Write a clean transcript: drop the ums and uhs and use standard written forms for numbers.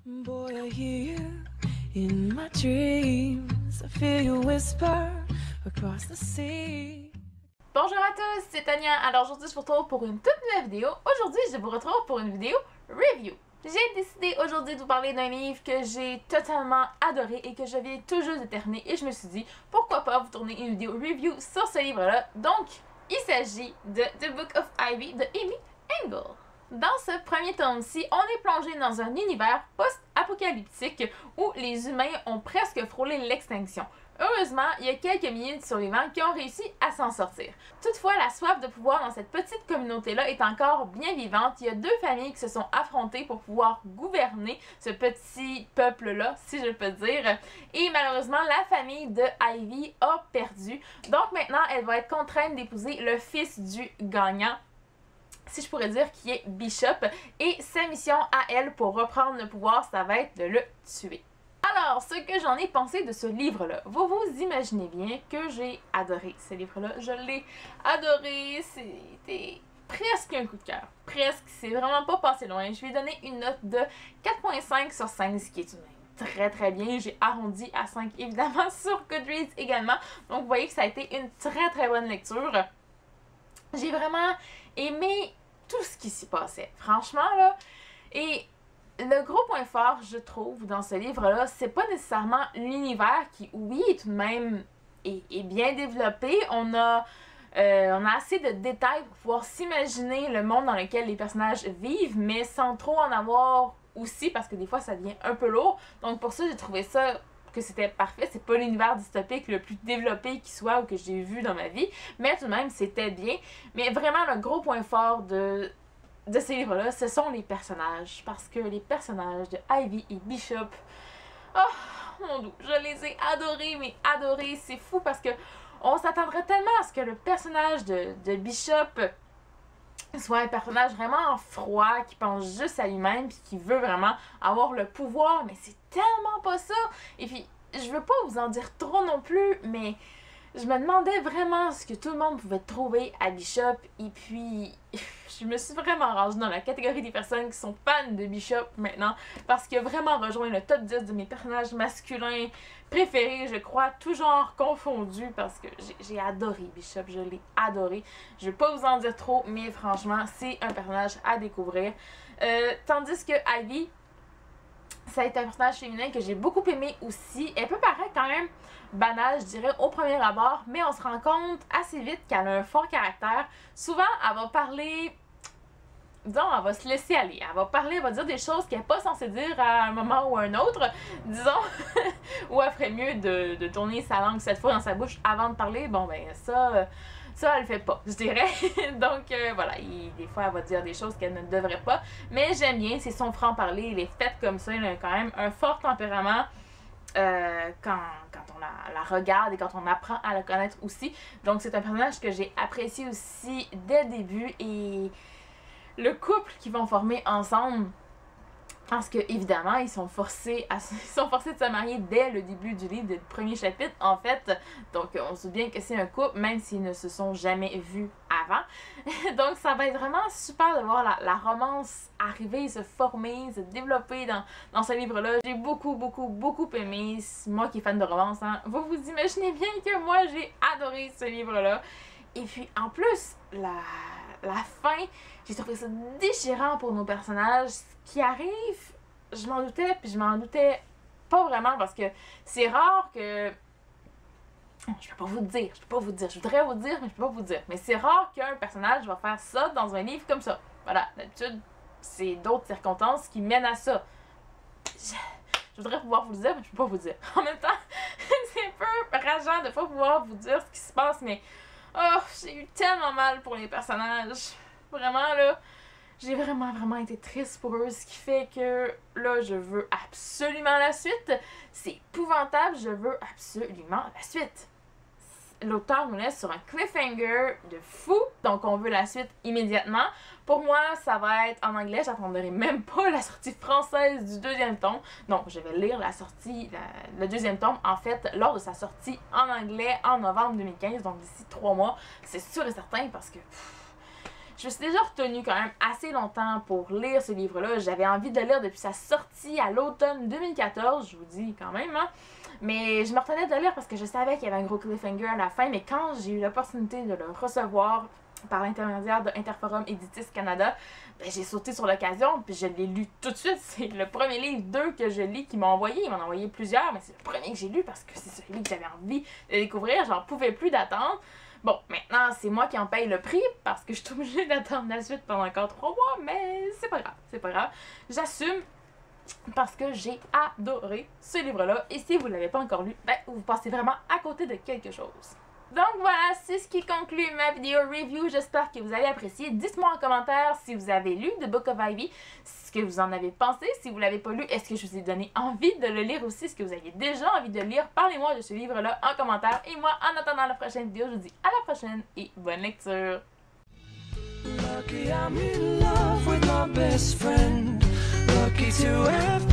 Boy, I hear you in my dreams. I feel you whisper across the sea. Bonjour à tous, c'est Tania. Alors aujourd'hui je vous retrouve pour une toute nouvelle vidéo. Aujourd'hui je vous retrouve pour une vidéo review. J'ai décidé aujourd'hui de vous parler d'un livre que j'ai totalement adoré et que je viens tout juste de terminer et je me suis dit pourquoi pas vous tourner une vidéo review sur ce livre-là. Donc il s'agit de The Book of Ivy de Amy Engel. Dans ce premier tome-ci, on est plongé dans un univers post-apocalyptique où les humains ont presque frôlé l'extinction. Heureusement, il y a quelques milliers de survivants qui ont réussi à s'en sortir. Toutefois, la soif de pouvoir dans cette petite communauté-là est encore bien vivante. Il y a deux familles qui se sont affrontées pour pouvoir gouverner ce petit peuple-là, si je peux dire. Et malheureusement, la famille de Ivy a perdu. Donc maintenant, elle va être contrainte d'épouser le fils du gagnant, si je pourrais dire, qui est Bishop, et sa mission à elle pour reprendre le pouvoir, ça va être de le tuer. Alors, ce que j'en ai pensé de ce livre-là, vous vous imaginez bien que j'ai adoré ce livre-là, je l'ai adoré, c'était presque un coup de cœur, presque, c'est vraiment pas passé loin. Je lui ai donné une note de 4.5 sur 5, ce qui est tout de même très très bien. J'ai arrondi à 5 évidemment sur Goodreads également, donc vous voyez que ça a été une très très bonne lecture. J'ai vraiment aimé tout ce qui s'y passait, franchement là. Et le gros point fort, je trouve, dans ce livre-là, c'est pas nécessairement l'univers qui, oui, tout de même est bien développé. On a assez de détails pour pouvoir s'imaginer le monde dans lequel les personnages vivent, mais sans trop en avoir aussi, parce que des fois ça devient un peu lourd. Donc pour ça, j'ai trouvé ça que c'était parfait. C'est pas l'univers dystopique le plus développé qui soit ou que j'ai vu dans ma vie, mais tout de même c'était bien. Mais vraiment le gros point fort de ces livres-là, ce sont les personnages, parce que les personnages de Ivy et Bishop, oh mon dieu, je les ai adorés, mais adorés, c'est fou parce que on s'attendrait tellement à ce que le personnage de Bishop soit un personnage vraiment froid, qui pense juste à lui-même, puis qui veut vraiment avoir le pouvoir, mais c'est tellement pas ça. Et puis, je veux pas vous en dire trop non plus, mais je me demandais vraiment ce que tout le monde pouvait trouver à Bishop, et puis je me suis vraiment rangée dans la catégorie des personnes qui sont fans de Bishop maintenant, parce qu'il a vraiment rejoint le top 10 de mes personnages masculins préférés, je crois, tout genre confondu, parce que j'ai adoré Bishop, je l'ai adoré. Je vais pas vous en dire trop, mais franchement, c'est un personnage à découvrir. Tandis que Ivy, ça a été un personnage féminin que j'ai beaucoup aimé aussi. Elle peut paraître quand même banale, je dirais, au premier abord, mais on se rend compte assez vite qu'elle a un fort caractère. Souvent, elle va parler, disons, elle va se laisser aller. Elle va parler, elle va dire des choses qu'elle n'est pas censée dire à un moment ou à un autre, disons, ou elle ferait mieux de tourner sa langue cette fois dans sa bouche avant de parler. Bon, ben ça elle le fait pas, je dirais. Donc voilà, des fois elle va dire des choses qu'elle ne devrait pas, mais j'aime bien, c'est son franc-parler, il est fait comme ça, il a quand même un fort tempérament quand on la regarde et quand on apprend à la connaître aussi. Donc c'est un personnage que j'ai apprécié aussi dès le début, et le couple qu'ils vont former ensemble, parce que évidemment ils sont forcés de se marier dès le début du livre, dès le premier chapitre en fait. Donc on se doute bien que c'est un couple, même s'ils ne se sont jamais vus avant. Donc ça va être vraiment super de voir la romance arriver, se former, se développer dans ce livre-là. J'ai beaucoup aimé. Moi qui est fan de romance, hein, vous vous imaginez bien que moi j'ai adoré ce livre-là. Et puis en plus, la fin, j'ai trouvé ça déchirant pour nos personnages. Ce qui arrive, je m'en doutais, puis je m'en doutais pas vraiment, parce que c'est rare que... Je peux pas vous dire, je voudrais vous dire, mais je peux pas vous dire. Mais c'est rare qu'un personnage va faire ça dans un livre comme ça. Voilà, d'habitude, c'est d'autres circonstances qui mènent à ça. Je voudrais pouvoir vous le dire, mais je peux pas vous dire. En même temps, c'est un peu rageant de pas pouvoir vous dire ce qui se passe, mais... Oh, j'ai eu tellement mal pour les personnages. Vraiment, là, j'ai vraiment été triste pour eux, ce qui fait que, là, je veux absolument la suite. C'est épouvantable, je veux absolument la suite. L'auteur nous laisse sur un cliffhanger de fou, donc on veut la suite immédiatement. Pour moi, ça va être en anglais, j'attendrai même pas la sortie française du deuxième tome. Donc, je vais lire le deuxième tome, en fait, lors de sa sortie en anglais en novembre 2015, donc d'ici 3 mois. C'est sûr et certain, parce que Je me suis déjà retenue quand même assez longtemps pour lire ce livre-là. J'avais envie de le lire depuis sa sortie à l'automne 2014, je vous dis quand même, hein. Mais je me retenais de le lire parce que je savais qu'il y avait un gros cliffhanger à la fin, mais quand j'ai eu l'opportunité de le recevoir par l'intermédiaire de Interforum Éditis Canada, ben, j'ai sauté sur l'occasion, puis je l'ai lu tout de suite. C'est le premier livre d'eux que je lis qui m'a envoyé. Ils m'en ont envoyé plusieurs, mais c'est le premier que j'ai lu parce que c'est celui que j'avais envie de découvrir. J'en pouvais plus d'attendre. Bon, maintenant, c'est moi qui en paye le prix parce que je suis obligée d'attendre la suite pendant encore 3 mois, mais c'est pas grave, c'est pas grave. J'assume parce que j'ai adoré ce livre-là. Et si vous ne l'avez pas encore lu, ben, vous passez vraiment à côté de quelque chose. Donc voilà, c'est ce qui conclut ma vidéo review. J'espère que vous avez apprécié. Dites-moi en commentaire si vous avez lu The Book of Ivy, ce que vous en avez pensé. Si vous ne l'avez pas lu, est-ce que je vous ai donné envie de le lire aussi? Est-ce que vous aviez déjà envie de le lire? Parlez-moi de ce livre-là en commentaire. Et moi, en attendant la prochaine vidéo, je vous dis à la prochaine et bonne lecture! Lucky I'm in love with my best friend. Lucky to have